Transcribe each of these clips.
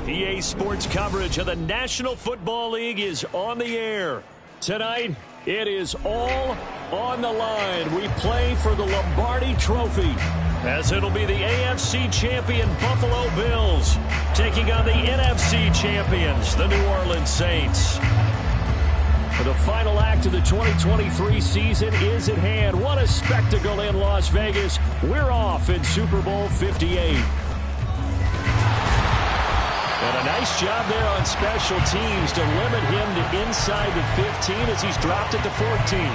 EA Sports coverage of the National Football League is on the air. Tonight, it is all on the line. We play for the Lombardi Trophy, as it'll be the AFC champion Buffalo Bills taking on the NFC champions, the New Orleans Saints. The final act of the 2023 season is at hand. What a spectacle in Las Vegas. We're off in Super Bowl 58. And a nice job there on special teams to limit him to inside the 15 as he's dropped it to 14.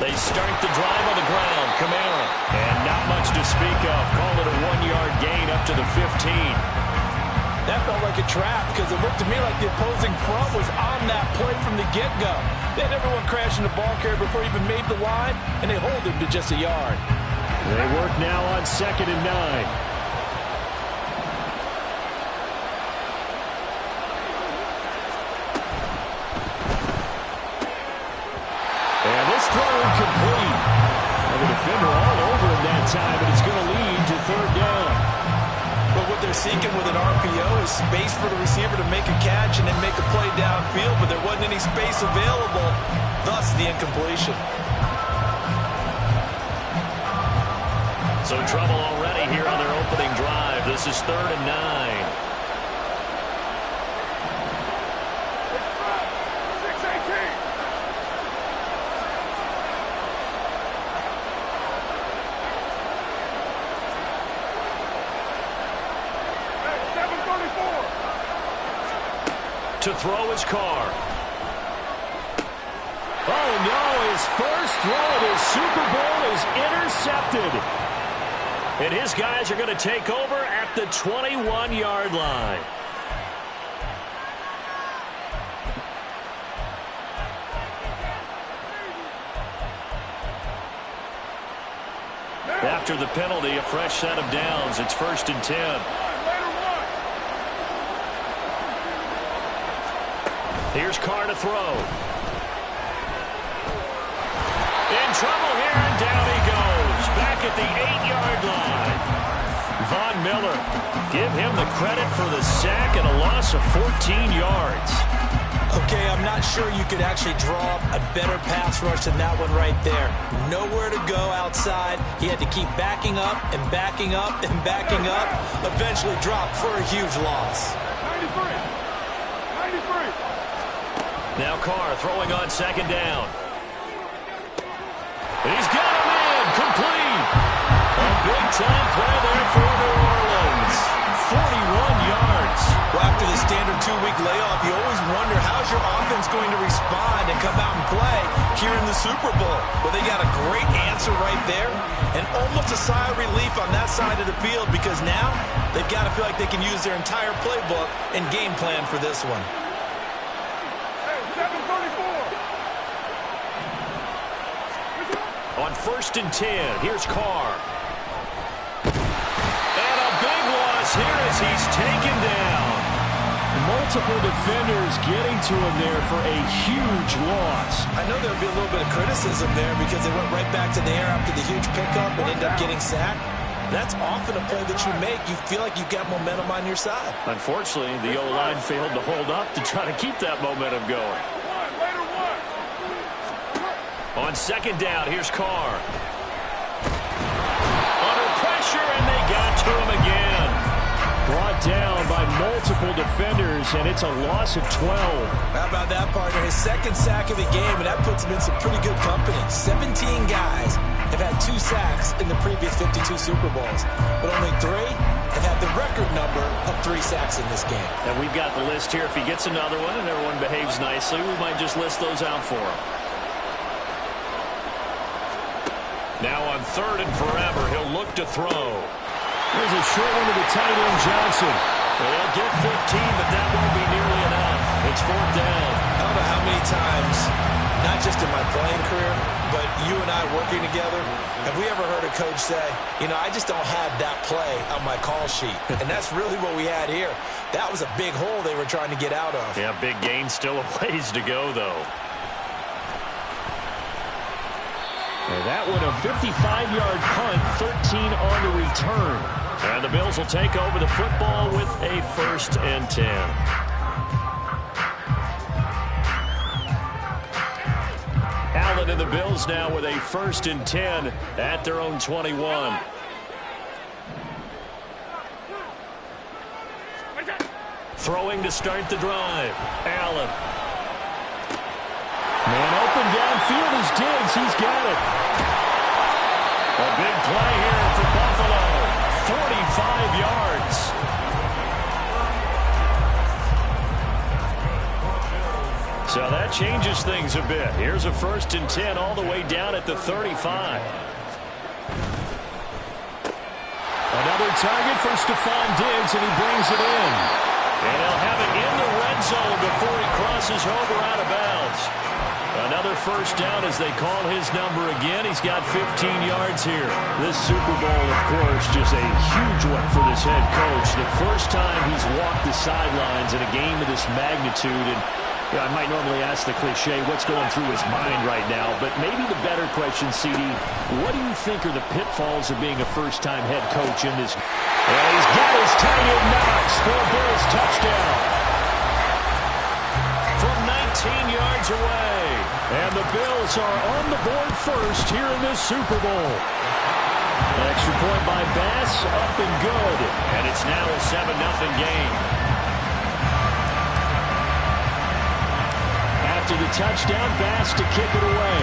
They start the drive on the ground. Kamara. And not much to speak of. Call it a 1-yard gain up to the 15. That felt like a trap because it looked to me like the opposing front was on that play from the get-go. They had everyone crashing the ball carrier before he even made the line, and they hold him to just a yard. They work now on 2nd and 9. And this throw incomplete. And the defender all over him that time, but it's going to lead to 3rd down. But what they're seeking with an RPO is space for the receiver to make a catch and then make a play downfield, but there wasn't any space available, thus the incompletion. So trouble already here on their opening drive. This is 3rd and 9. To throw his car. Oh, no, his first throw of his Super Bowl is intercepted. And his guys are going to take over at the 21-yard line. After the penalty, a fresh set of downs. It's 1st and 10. Here's Carr to throw. In trouble here, and down he goes. Back at the 8-yard line. Von Miller, give him the credit for the sack and a loss of 14 yards. Okay, I'm not sure you could actually draw up a better pass rush than that one right there. Nowhere to go outside. He had to keep backing up and backing up and backing up. Eventually dropped for a huge loss. 93. Now Carr throwing on 2nd down. He's got him in. Complete. A big-time play there for New Orleans. 41 yards. Well, after the standard 2-week layoff, you always wonder how's your offense going to respond and come out and play here in the Super Bowl. Well, they got a great answer right there and almost a sigh of relief on that side of the field because now they've got to feel like they can use their entire playbook and game plan for this one. On 1st and 10, here's Carr. And a big loss here as he's taken down. Multiple defenders getting to him there for a huge loss. I know there'll be a little bit of criticism there because they went right back to the air after the huge pickup and ended up getting sacked. That's often a play that you make. You feel like you've got momentum on your side. Unfortunately, the O-line failed to hold up to try to keep that momentum going. On 2nd down, here's Carr. Under pressure, and they got to him again. Brought down by multiple defenders, and it's a loss of 12. How about that, partner? His 2nd sack of the game, and that puts him in some pretty good company. 17 guys have had 2 sacks in the previous 52 Super Bowls, but only 3 have had the record number of 3 sacks in this game. And we've got the list here. If he gets another one and everyone behaves nicely, we might just list those out for him. Now on 3rd and forever, he'll look to throw. There's a short one to the tight end, Johnson. They'll get 15, but that won't be nearly enough. It's 4th down. I don't know how many times not just in my playing career, but you and I working together, have we ever heard a coach say, you know, I just don't have that play on my call sheet? And that's really what we had here. That was a big hole they were trying to get out of. Yeah, big gain, still a ways to go, though. And that one, a 55-yard punt, 13 on the return. And the Bills will take over the football with a 1st and 10. Allen and the Bills now with a 1st and 10 at their own 21. Throwing to start the drive. Allen. Man open downfield is Diggs. He's got it. A big play here for Buffalo. 45 yards. So that changes things a bit. Here's a 1st and 10 all the way down at the 35. Another target for Stephon Diggs, and he brings it in. And he'll have it in the red zone before he crosses over out of bounds. Another 1st down as they call his number again. He's got 15 yards here. This Super Bowl, of course, just a huge one for this head coach. The first time he's walked the sidelines in a game of this magnitude. And I might normally ask the cliche, what's going through his mind right now? But maybe the better question, CD, what do you think are the pitfalls of being a first-time head coach in this? And he's got his tight end Knox for a Bills touchdown. From 19 yards away. And the Bills are on the board first here in this Super Bowl. An extra point by Bass, up and good. And it's now a 7-0 game. After the touchdown, Bass to kick it away.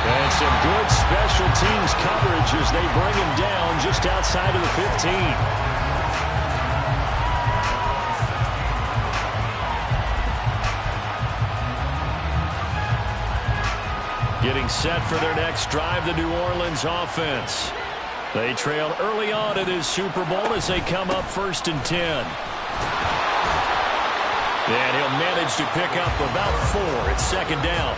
And some good special teams coverage as they bring him down just outside of the 15. Getting set for their next drive, the New Orleans offense. They trailed early on in this Super Bowl as they come up 1st and 10. And he'll manage to pick up about 4. It's 2nd down.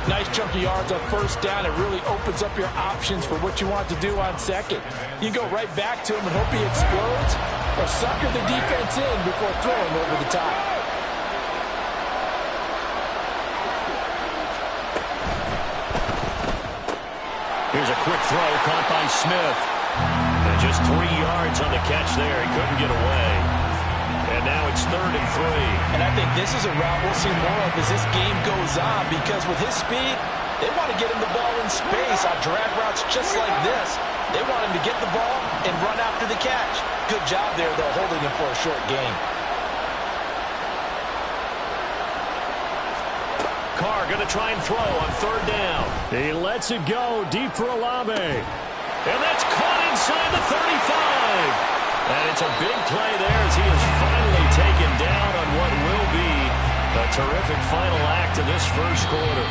Nice chunky yards on 1st down. It really opens up your options for what you want to do on 2nd. You can go right back to him and hope he explodes, or sucker the defense in before throwing over the top. Here's a quick throw caught by Smith. And just 3 yards on the catch there. He couldn't get away. And now it's 3rd and 3. And I think this is a route we'll see more of as this game goes on, because with his speed, they want to get him the ball in space on drag routes just like this. They want him to get the ball and run after the catch. Good job there, though, holding him for a short gain. Carr going to try and throw on 3rd down. He lets it go deep for Olave. And that's caught inside the 35. And it's a big play there as he is finally taken down on what will be a terrific final act of this 1st quarter.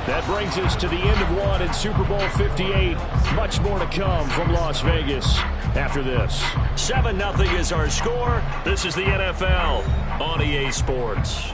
That brings us to the end of one in Super Bowl 58. Much more to come from Las Vegas after this. 7-0 is our score. This is the NFL on EA Sports.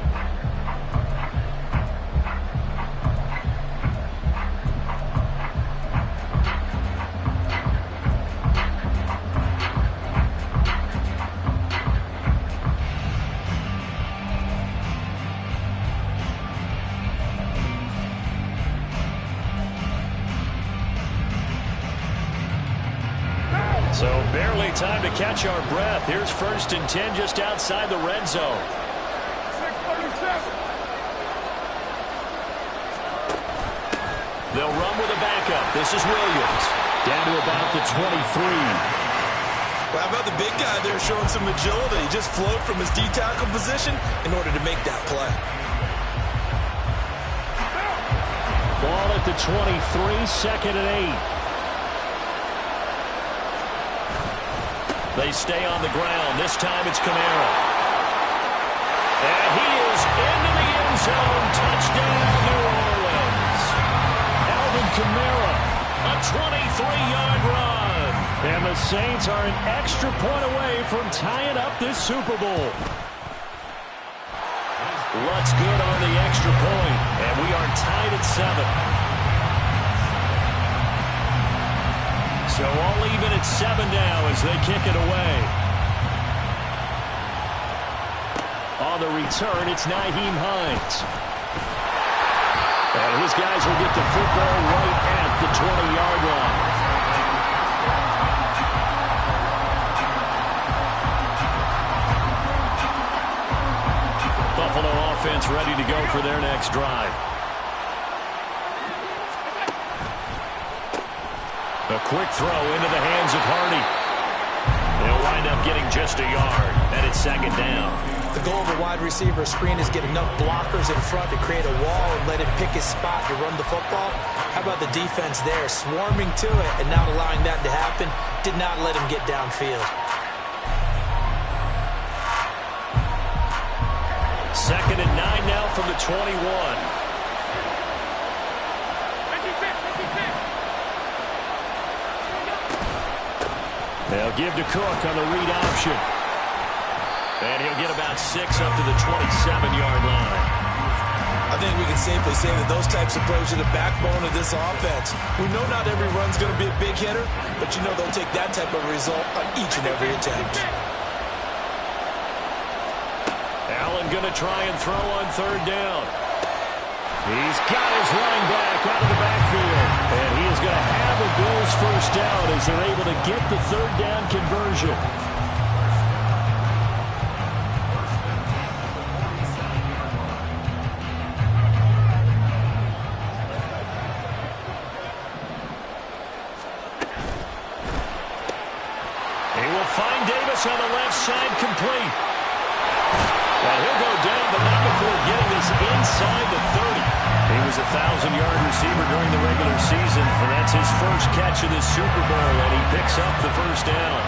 So barely time to catch our breath. Here's 1st and 10 just outside the red zone. They'll run with a backup. This is Williams. Down to about the 23. Well, how about the big guy there showing some agility? He just flowed from his D-tackle position in order to make that play. Ball at the 23, 2nd and 8. They stay on the ground. This time it's Kamara. And he is into the end zone. Touchdown, New Orleans. Alvin Kamara, a 23-yard run. And the Saints are an extra point away from tying up this Super Bowl. Looks good on the extra point, and we are tied at 7. So all even at 7 now as they kick it away. On the return, it's Nyheim Hines. And his guys will get the football right at the 20-yard line. Buffalo offense ready to go for their next drive. A quick throw into the hands of Hardy. They'll wind up getting just a yard, and it's 2nd down. The goal of a wide receiver screen is get enough blockers in front to create a wall and let him pick his spot to run the football. How about the defense there, swarming to it and not allowing that to happen? Did not let him get downfield. 2nd and 9 now from the 21. They'll give to Cook on the read option. And he'll get about 6 up to the 27-yard line. I think we can safely say that those types of plays are the backbone of this offense. We know not every run's going to be a big hitter, but you know they'll take that type of result on each and every attempt. Allen going to try and throw on 3rd down. He's got his running back out of the backfield. And he is going to have a Bills first down as they're able to get the 3rd down conversion. He will find Davis on the left side, complete. And he'll go down, but not before getting this inside the 30. He was a 1,000-yard receiver during the regular season, and that's his first catch of this Super Bowl, and he picks up the first down.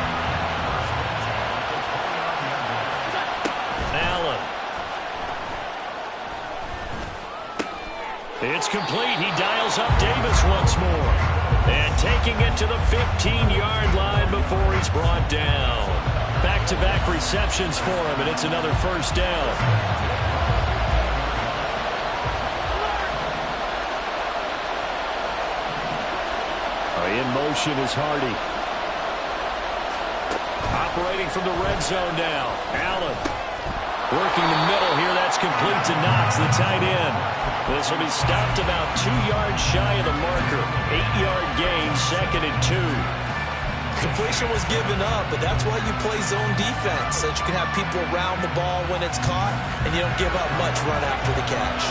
Allen. It's complete. He dials up Davis once more. And taking it to the 15-yard line before he's brought down. Back-to-back receptions for him, and it's another first down. In motion is Hardy. Operating from the red zone now. Allen working the middle here. That's complete to Knox, the tight end. This will be stopped about 2 yards shy of the marker. 8-yard gain, 2nd and 2. Completion was given up, but that's why you play zone defense, so that you can have people around the ball when it's caught, and you don't give up much run after the catch.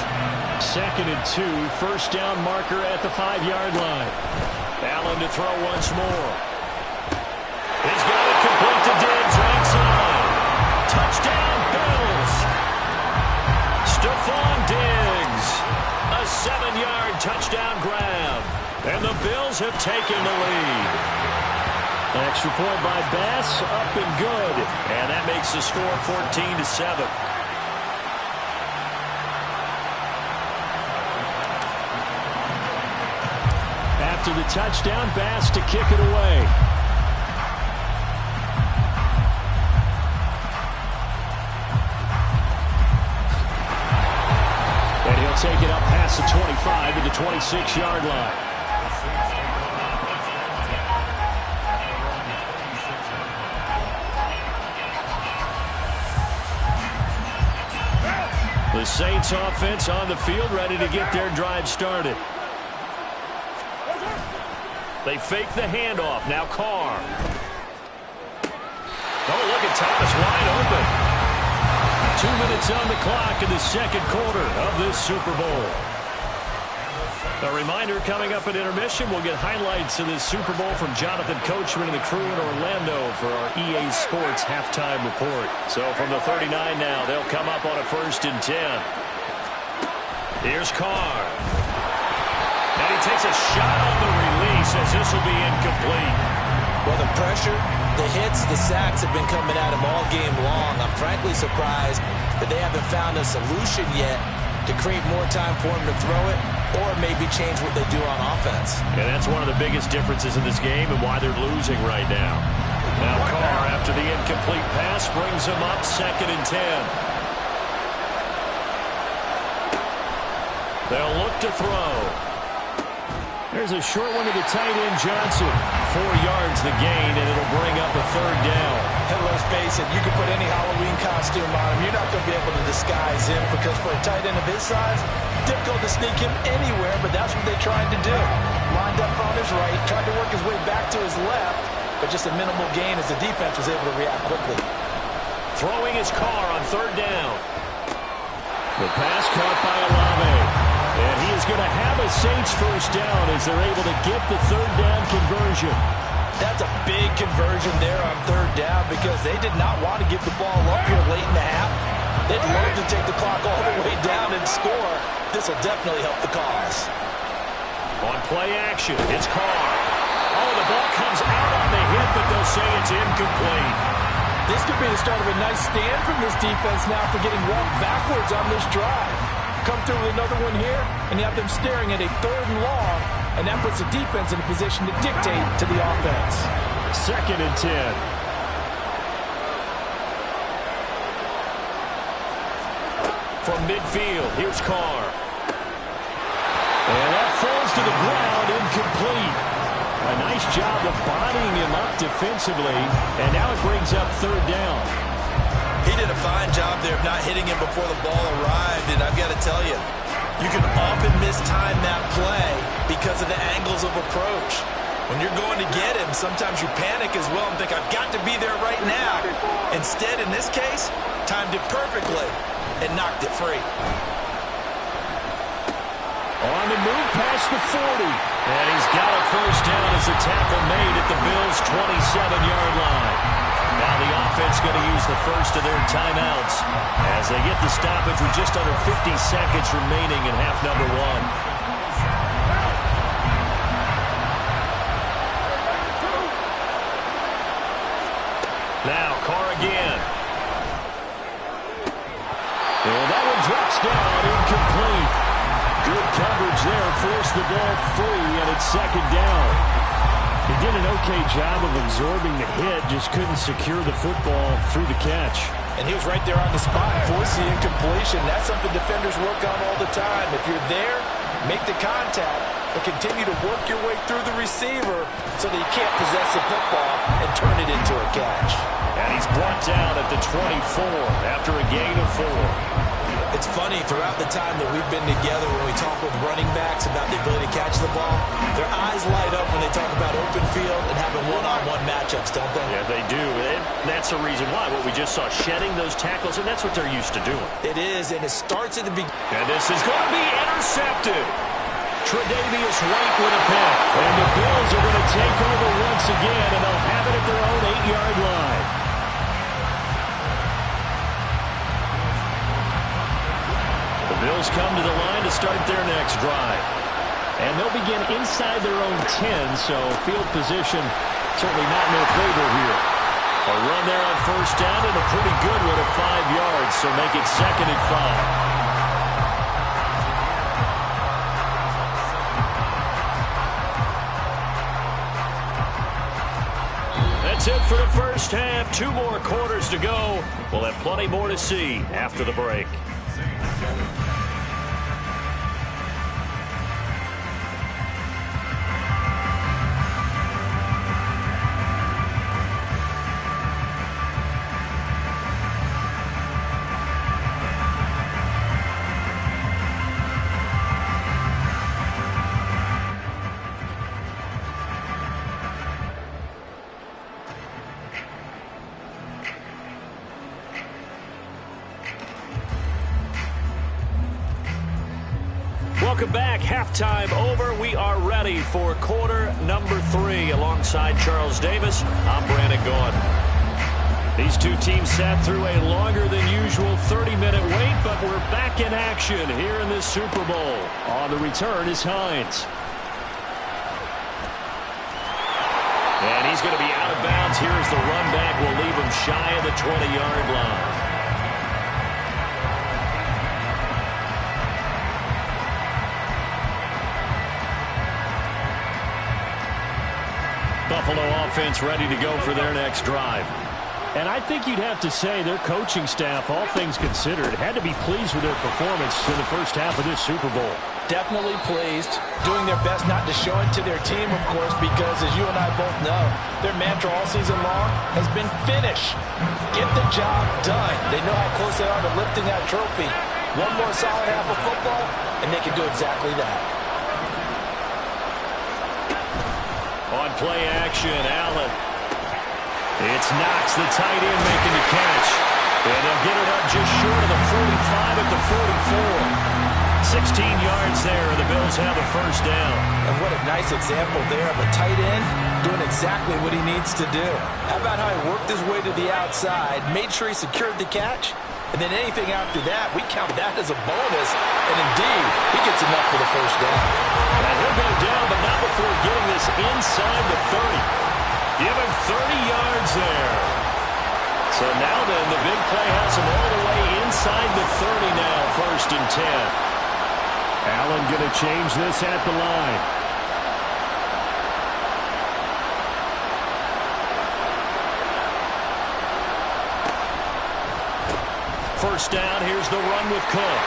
2nd and 2, first down marker at the 5-yard line. Allen to throw once more. He's got it complete to Diggs, right side. Touchdown, Bills. Stephon Diggs. A 7-yard touchdown grab. And the Bills have taken the lead. An extra point by Bass, up and good. And that makes the score 14-7. After the touchdown, Bass to kick it away. And he'll take it up past the 25 to the 26-yard line. The Saints offense on the field, ready to get their drive started. They fake the handoff. Now Carr. Oh, look at Thomas wide open. 2 minutes on the clock in the second quarter of this Super Bowl. A reminder, coming up at intermission, we'll get highlights of this Super Bowl from Jonathan Coachman and the crew in Orlando for our EA Sports halftime report. So from the 39 now, they'll come up on a 1st and 10. Here's Carr. And he takes a shot on the release as this will be incomplete. Well, the pressure, the hits, the sacks have been coming at him all game long. I'm frankly surprised that they haven't found a solution yet to create more time for him to throw it. or maybe change what they do on offense. And that's one of the biggest differences in this game and why they're losing right now. Now Carr, after the incomplete pass, brings him up 2nd and 10. They'll look to throw. There's a short one to the tight end, Johnson. 4 yards the gain, and it'll bring up a 3rd down. And let's face it, you can put any Halloween costume on him. You're not going to be able to disguise him because for a tight end of his size, difficult to sneak him anywhere, but that's what they're trying to do. Lined up on his right, tried to work his way back to his left, but just a minimal gain as the defense was able to react quickly. Throwing his Carr on 3rd down. The pass caught by Olave. And he is going to have a Saints first down as they're able to get the 3rd down conversion. That's a big conversion there on 3rd down because they did not want to give the ball up here late in the half. They'd love to take the clock all the way down and score. This will definitely help the cause. On play action, it's Carr. Oh, the ball comes out on the hit, but they'll say it's incomplete. This could be the start of a nice stand from this defense now for getting walked backwards on this drive. Come through with another one here, and you have them staring at a 3rd and long, and that puts the defense in a position to dictate to the offense. 2nd and 10. From midfield, here's Carr. And that falls to the ground, incomplete. A nice job of bodying him up defensively, and now it brings up 3rd down. He did a fine job there of not hitting him before the ball arrived, and I've got to tell you, you can often mistime that play because of the angles of approach. When you're going to get him, sometimes you panic as well and think, I've got to be there right now. Instead, in this case, timed it perfectly and knocked it free. On the move past the 40. And he's got a first down as the tackle made at the Bills' 27-yard line. Now the offense going to use the first of their timeouts as they get the stoppage with just under 50 seconds remaining in half number 1. Now Carr again. And that one drops down, incomplete. Good coverage there, forced the ball free, and it's 2nd down. He did an okay job of absorbing the hit, just couldn't secure the football through the catch. And he was right there on the spot, forced the incompletion. That's something defenders work on all the time. If you're there, make the contact, but continue to work your way through the receiver so that you can't possess the football and turn it into a catch. And he's brought down at the 24 after a gain of 4. It's funny, throughout the time that we've been together, when we talk with running backs about the ability to catch the ball, their eyes light up when they talk about open field and having one-on-one matchups, don't they? Yeah, they do. And that's the reason why. What we just saw, shedding those tackles, and that's what they're used to doing. It is, and it starts at the beginning. And this is going to be intercepted. Tre'Davious White with a pick. And the Bills are going to take over once again, and they'll have it at their own 8-yard line. The Bills come to the line to start their next drive. And they'll begin inside their own 10, so field position certainly not in their favor here. A run there on first down and a pretty good one of 5 yards, so make it 2nd and 5. That's it for the first half. 2 more quarters to go. We'll have plenty more to see after the break. Welcome back. Halftime over. We are ready for quarter number 3. Alongside Charles Davis, I'm Brandon Gaudin. These two teams sat through a longer than usual 30-minute wait, but we're back in action here in this Super Bowl. On the return is Hines. And he's going to be out of bounds. Here as the run back will leave him shy of the 20-yard line. Buffalo offense ready to go for their next drive. And I think you'd have to say their coaching staff, all things considered, had to be pleased with their performance in the first half of this Super Bowl. Definitely pleased, doing their best not to show it to their team, of course, because as you and I both know, their mantra all season long has been finish. Get the job done. They know how close they are to lifting that trophy. One more solid half of football, and they can do exactly that. On play action, Allen. It's Knox, the tight end, making the catch. And they'll get it up just short of the 45 at the 44. 16 yards there, and the Bills have a first down. And what a nice example there of a tight end doing exactly what he needs to do. How about how he worked his way to the outside, made sure he secured the catch, and then anything after that, we count that as a bonus. And indeed, he gets enough for the first down. And he'll go down, but not before getting this inside the 30. Give him 30 yards there. So now then, the big play has him all the way inside the 30 now, 1st and 10. Allen going to change this at the line. First down, here's the run with Cook.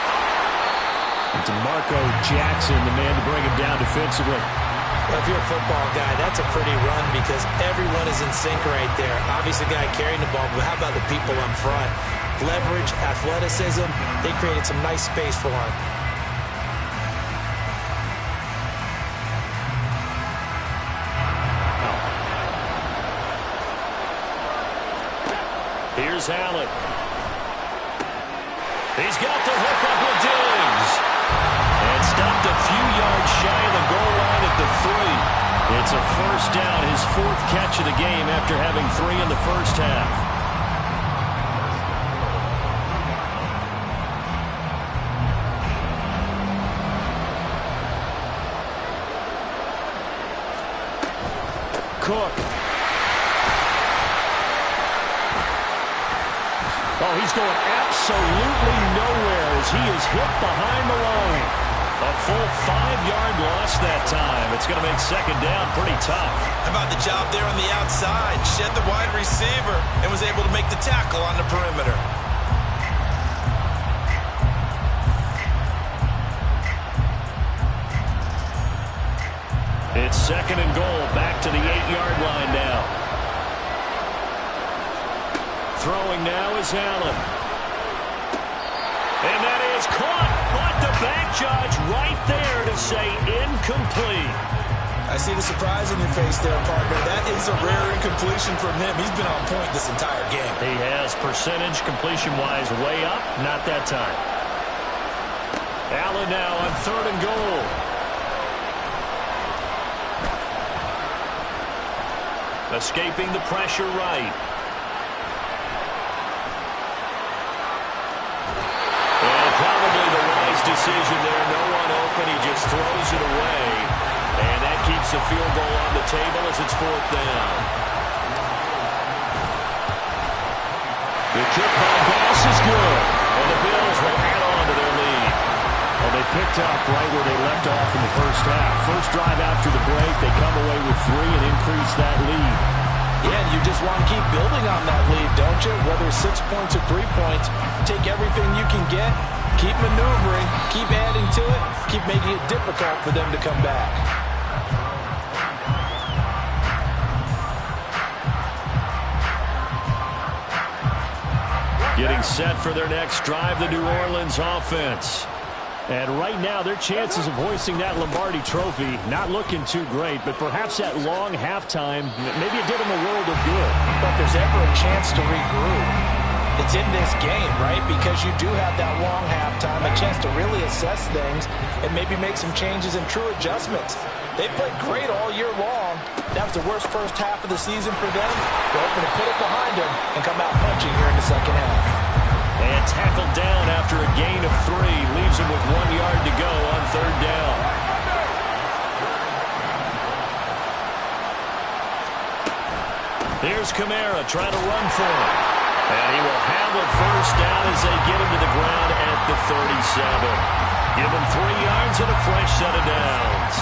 DeMarco Jackson, the man to bring him down defensively. Well, if you're a football guy, that's a pretty run because everyone is in sync right there. Obviously, the guy carrying the ball, but how about the people up front? Leverage, athleticism, they created some nice space for him. Here's Allen. He's got the hook up with Diggs. And stopped a few yards shy of the goal line at the 3. It's a first down, his 4th catch of the game after having 3 in the first half. Cook. Oh, he's going absolutely nowhere as he is hit behind the line. A full 5-yard loss that time. It's going to make 2nd down pretty tough. How about the job there on the outside? Shed the wide receiver and was able to make the tackle on the perimeter. It's 2nd and goal. Back to the 8-yard line now. Throwing now is Allen. And that is caught. But the back judge right there to say incomplete. I see the surprise in your face there, partner. That is a rare incompletion from him. He's been on point this entire game. He has percentage completion-wise way up. Not that time. Allen now on 3rd and goal. Escaping the pressure right. Probably the wise decision there. No one open. He just throws it away. And that keeps the field goal on the table as it's 4th down. The kick by Bass is good. And the Bills will add on to their lead. Well, they picked up right where they left off in the first half. First drive after the break, they come away with 3 and increase that lead. Yeah, and you just want to keep building on that lead, don't you? Whether it's 6 points or 3 points, take everything you can get. Keep maneuvering, keep adding to it, keep making it difficult for them to come back. Getting set for their next drive, the New Orleans offense. And right now, their chances of hoisting that Lombardi trophy, not looking too great, but perhaps that long halftime, maybe it did them a world of good. But if there's ever a chance to regroup, it's in this game, right? Because you do have that long halftime, a chance to really assess things and maybe make some changes and true adjustments. They played great all year long. That was the worst first half of the season for them. They're hoping to put it behind them and come out punching here in the second half. And tackled down after a gain of 3. Leaves him with 1 yard to go on 3rd down. Here's Kamara trying to run for him. And he will have a first down as they get him to the ground at the 37. Give him 3 yards and a fresh set of downs.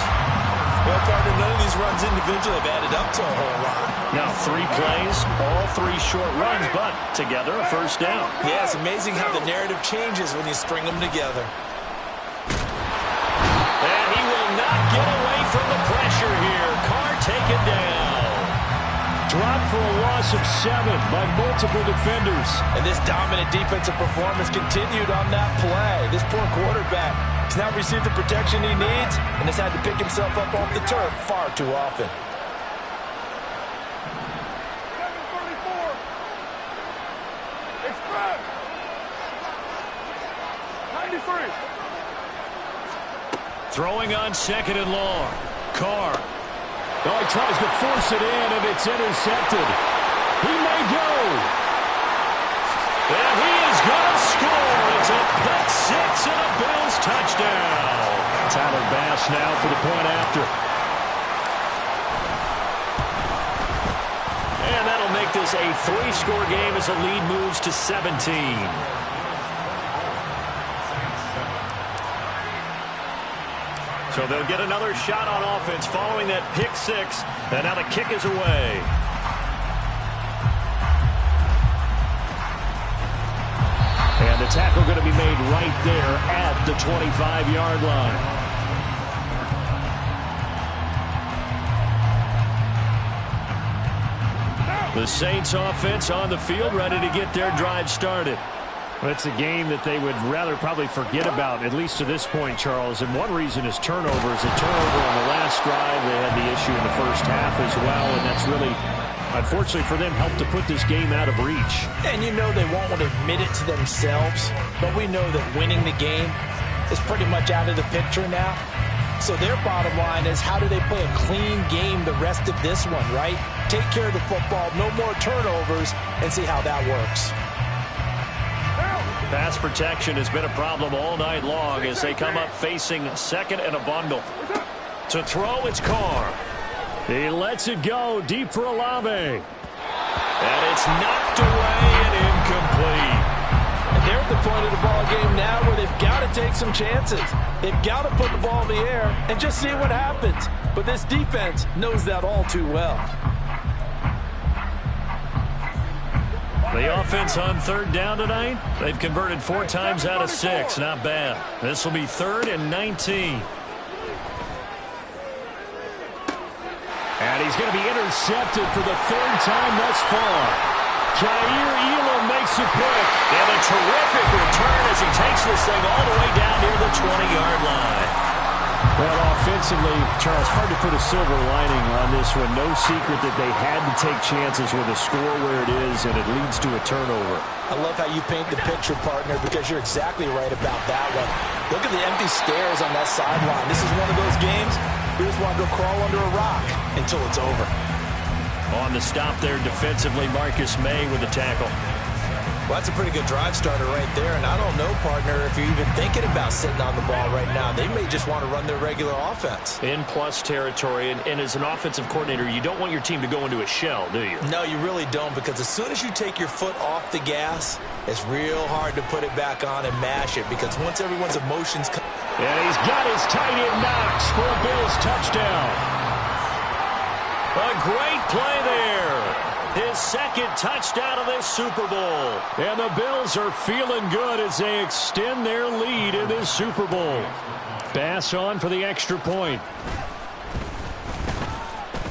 Well, partner, none of these runs individually have added up to a whole lot. Now 3 plays, all 3 short runs, but together a first down. Yeah, it's amazing how the narrative changes when you string them together. And he will not get away from the pressure here. Carr taken down. Dropped for a loss of 7 by multiple defenders. And this dominant defensive performance continued on that play. This poor quarterback has now received the protection he needs and has had to pick himself up off the turf far too often. Throwing on 2nd and long. Carr. Oh, he tries to force it in, and it's intercepted. He may go. And he is going to score. It's a pick 6 and a Bills touchdown. Tyler Bass now for the point after. And that'll make this a 3-score game as the lead moves to 17. So they'll get another shot on offense following that pick 6. And now the kick is away. And the tackle going to be made right there at the 25-yard line. The Saints offense on the field ready to get their drive started. It's a game that they would rather probably forget about, at least to this point, Charles. And one reason is turnovers. A turnover on the last drive. They had the issue in the first half as well, and that's really, unfortunately for them, helped to put this game out of reach. And you know they won't want to admit it to themselves, but we know that winning the game is pretty much out of the picture now. So their bottom line is, how do they play a clean game the rest of this one, right? Take care of the football, no more turnovers, and see how that works. Pass protection has been a problem all night long as they come up facing 2nd and a bundle. To throw, it's Carr. He lets it go deep for Olave. And it's knocked away and incomplete. And they're at the point of the ball game now where they've got to take some chances. They've got to put the ball in the air and just see what happens. But this defense knows that all too well. The offense on 3rd down tonight, they've converted 4 times out of 6. Not bad. This will be 3rd and 19. And he's going to be intercepted for the 3rd time thus far. Jair Elam makes a pick. And a terrific return as he takes this thing all the way down near the 20-yard line. Well, offensively, Charles, hard to put a silver lining on this one. No secret that they had to take chances with a score where it is, and it leads to a turnover. I love how you paint the picture, partner, because you're exactly right about that one. Look at the empty stairs on that sideline. This is one of those games you just want to go crawl under a rock until it's over. On the stop there defensively, Marcus May with the tackle. Well, that's a pretty good drive starter right there, and I don't know, partner, if you're even thinking about sitting on the ball right now. They may just want to run their regular offense. In plus territory, and as an offensive coordinator, you don't want your team to go into a shell, do you? No, you really don't, because as soon as you take your foot off the gas, it's real hard to put it back on and mash it, because once everyone's emotions come... And he's got his tight end Knox for a Bills touchdown. A great play there. His 2nd touchdown of this Super Bowl. And the Bills are feeling good as they extend their lead in this Super Bowl. Bass on for the extra point.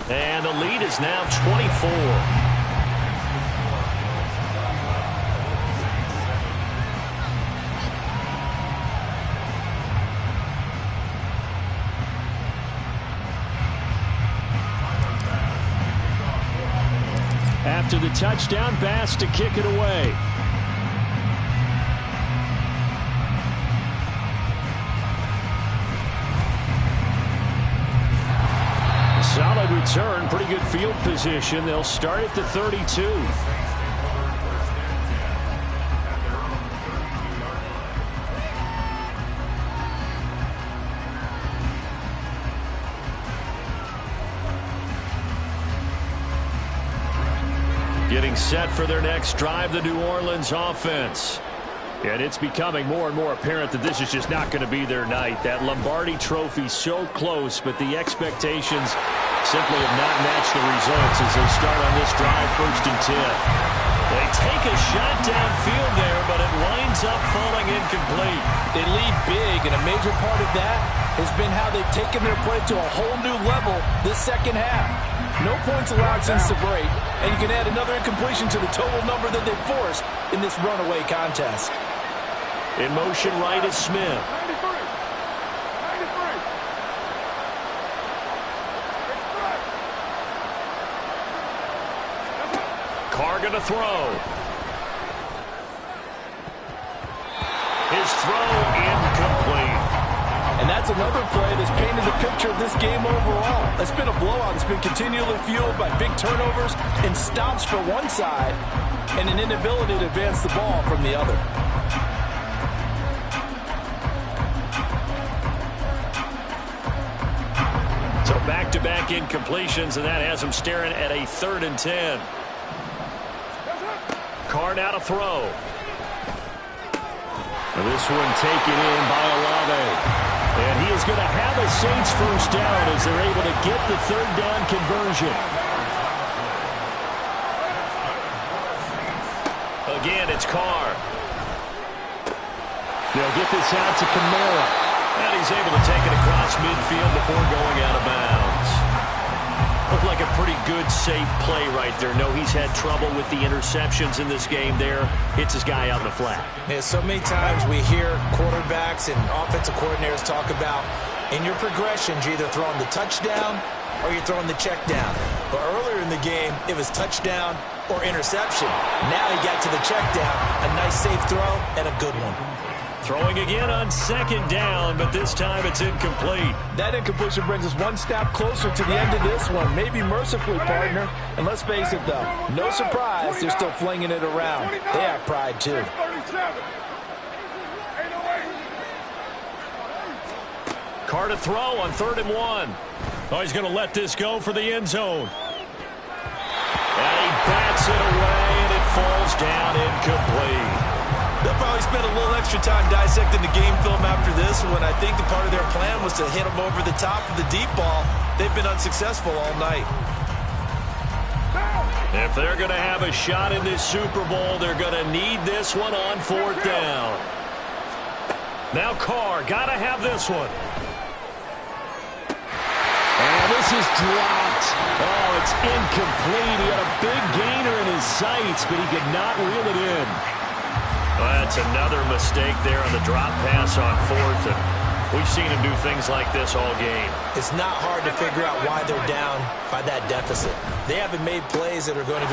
And the lead is now 24. After the touchdown, Bass to kick it away. Solid return, pretty good field position. They'll start at the 32. Getting set for their next drive, the New Orleans offense. And it's becoming more and more apparent that this is just not going to be their night. That Lombardi trophy so close, but the expectations simply have not matched the results as they start on this drive 1st and 10. They take a shot downfield there, but it winds up falling incomplete. They lead big, and a major part of that has been how they've taken their play to a whole new level this second half. No points allowed since the break, and you can add another incompletion to the total number that they've forced in this runaway contest. In motion right is Smith. Carr going to throw. His throw incomplete. And that's another play that's painted the picture of this game overall. It's been a blowout. It's been continually fueled by big turnovers and stops for one side and an inability to advance the ball from the other. So back-to-back incompletions, and that has him staring at a 3rd and 10. Carr now to throw. And this one taken in by Olave. And he is going to have a Saints first down as they're able to get the 3rd down conversion. Again, it's Carr. They'll get this out to Kamara. And he's able to take it across midfield before going out of bounds. Looked like a pretty good, safe play right there. No, he's had trouble with the interceptions in this game there. Hits his guy out in the flat. Yeah, so many times we hear quarterbacks and offensive coordinators talk about in your progressions, you're either throwing the touchdown or you're throwing the check down. But earlier in the game, it was touchdown or interception. Now he got to the check down, a nice safe throw, and a good one. Throwing again on 2nd down, but this time it's incomplete. That incompletion brings us one step closer to the end of this one. Maybe mercifully, partner. And let's face it, though, no surprise, they're still flinging it around. They have pride, too. Carr to throw on 3rd and 1. Oh, he's going to let this go for the end zone. And he bats it away, and it falls down incomplete. They'll probably spend a little extra time dissecting the game film after this one. I think the part of their plan was to hit them over the top of the deep ball. They've been unsuccessful all night. If they're going to have a shot in this Super Bowl, they're going to need this one on 4th down. Now Carr, got to have this one. And this is dropped. Oh, it's incomplete. He had a big gainer in his sights, but he could not reel it in. Well, that's another mistake there on the drop pass on 4th. And we've seen him do things like this all game. It's not hard to figure out why they're down by that deficit. They haven't made plays that are going to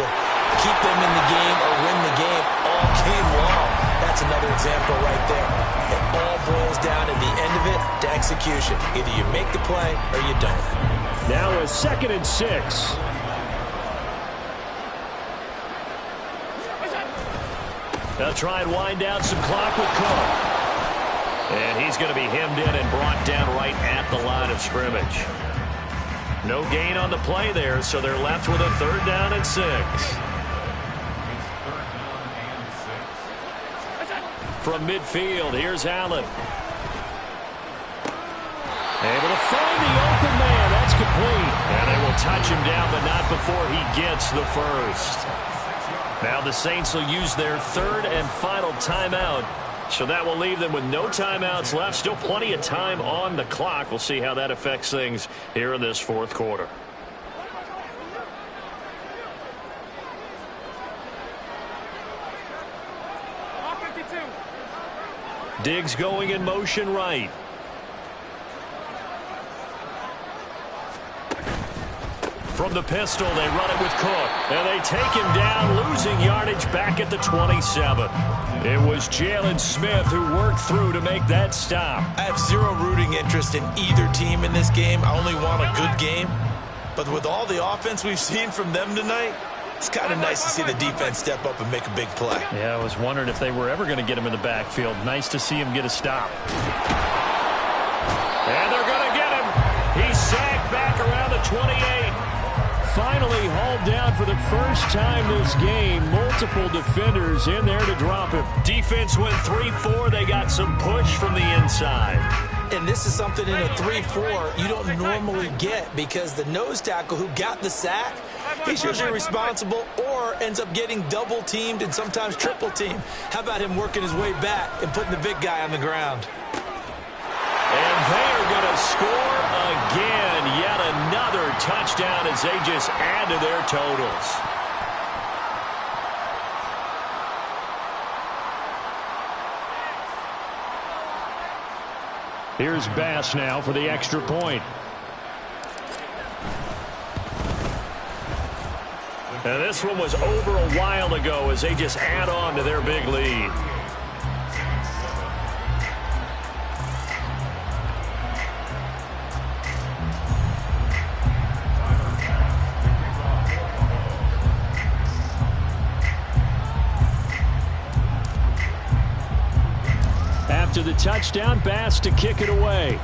keep them in the game or win the game all game long. That's another example right there. It all boils down at the end of it to execution. Either you make the play or you don't. Now a 2nd and 6. They'll try and wind down some clock with Cook. And he's going to be hemmed in and brought down right at the line of scrimmage. No gain on the play there, so they're left with a 3rd down and 6. From midfield, here's Allen. Able to find the open man. That's complete. And they will touch him down, but not before he gets the first. Now the Saints will use their 3rd and final timeout. So that will leave them with no timeouts left. Still plenty of time on the clock. We'll see how that affects things here in this 4th quarter. Diggs going in motion right. From the pistol, they run it with Cook. And they take him down, losing yardage back at the 27. It was Jalen Smith who worked through to make that stop. I have zero rooting interest in either team in this game. I only want a good game. But with all the offense we've seen from them tonight, it's kind of nice to see the defense step up and make a big play. Yeah, I was wondering if they were ever going to get him in the backfield. Nice to see him get a stop. And they're going to get him. He's sacked back around the 28. finally hauled down for the first time this game. Multiple defenders in there to drop him. Defense went 3-4. They got some push from the inside. And this is something in a 3-4 you don't normally get, because the nose tackle who got the sack, he's usually responsible or ends up getting double teamed and sometimes triple teamed. How about him working his way back and putting the big guy on the ground? And they are going to score again. Yet another touchdown as they just add to their totals. Here's Bass now for the extra point. And this one was over a while ago as they just add on to their big lead. After the touchdown, Bass to kick it away.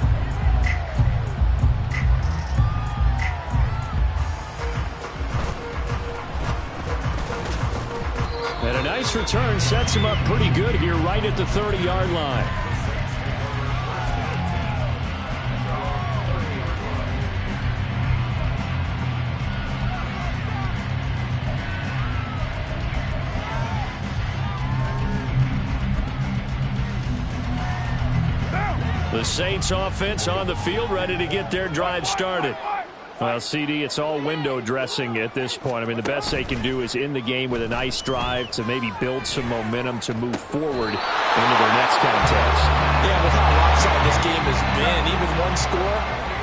And a nice return sets him up pretty good here right at the 30-yard line. The Saints offense on the field, ready to get their drive started. Well, CD, it's all window dressing at this point. I mean, the best they can do is in the game with a nice drive to maybe build some momentum to move forward into their next contest. Yeah, with how lopsided this game has been, even one score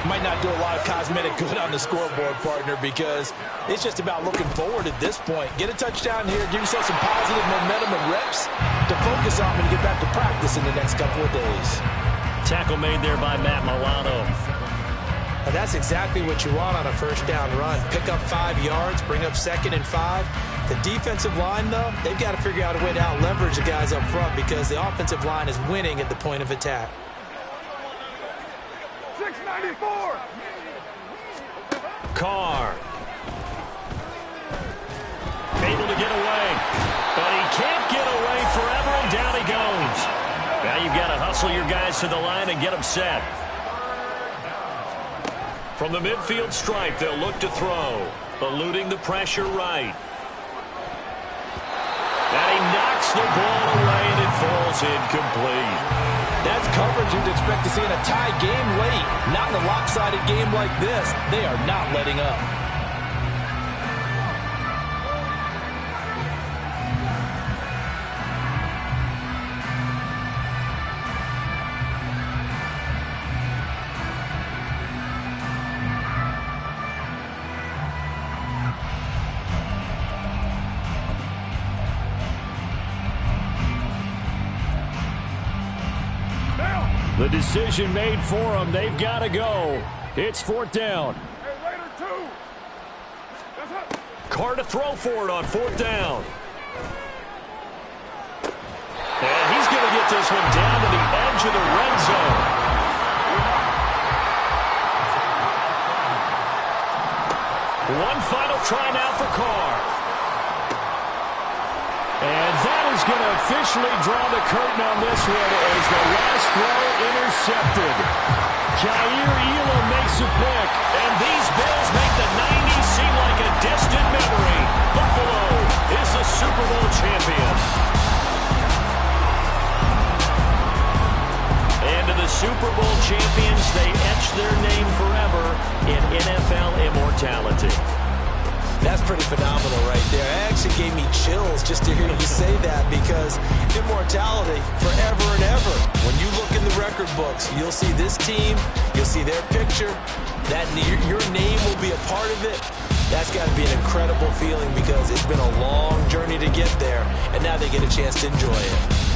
might not do a lot of cosmetic good on the scoreboard, partner, because it's just about looking forward at this point. Get a touchdown here, give yourself some positive momentum and reps to focus on and get back to practice in the next couple of days. Tackle made there by Matt Milano. And that's exactly what you want on a first down run. Pick up 5 yards, bring up 2nd and 5. The defensive line, though, they've got to figure out a way to out-leverage the guys up front because the offensive line is winning at the point of attack. 694. Carr. Able to get away. But he can't get away forever, and down he goes. Now you've got to hustle your guys to the line and get them set. From the midfield stripe, they'll look to throw. Eluding the pressure right. And he knocks the ball away, and it falls incomplete. That's coverage you'd expect to see in a tie game late. Not in a lopsided game like this. They are not letting up. The decision made for them. They've got to go. It's 4th down. Hey, Raider 2. That's it. Carr to throw for it on 4th down. And he's going to get this one down to the edge of the red zone. One final try now for Carr. And that is going to officially draw the curtain on this one as the last throw intercepted. Jair Elam makes a pick, and these Bills make the 90s seem like a distant memory. Buffalo is the Super Bowl champion. And to the Super Bowl champions, they etch their name forever in NFL immortality. That's pretty phenomenal right there. It actually gave me chills just to hear you say that, because immortality forever and ever. When you look in the record books, you'll see this team, you'll see their picture, that your name will be a part of it. That's got to be an incredible feeling because it's been a long journey to get there, and now they get a chance to enjoy it.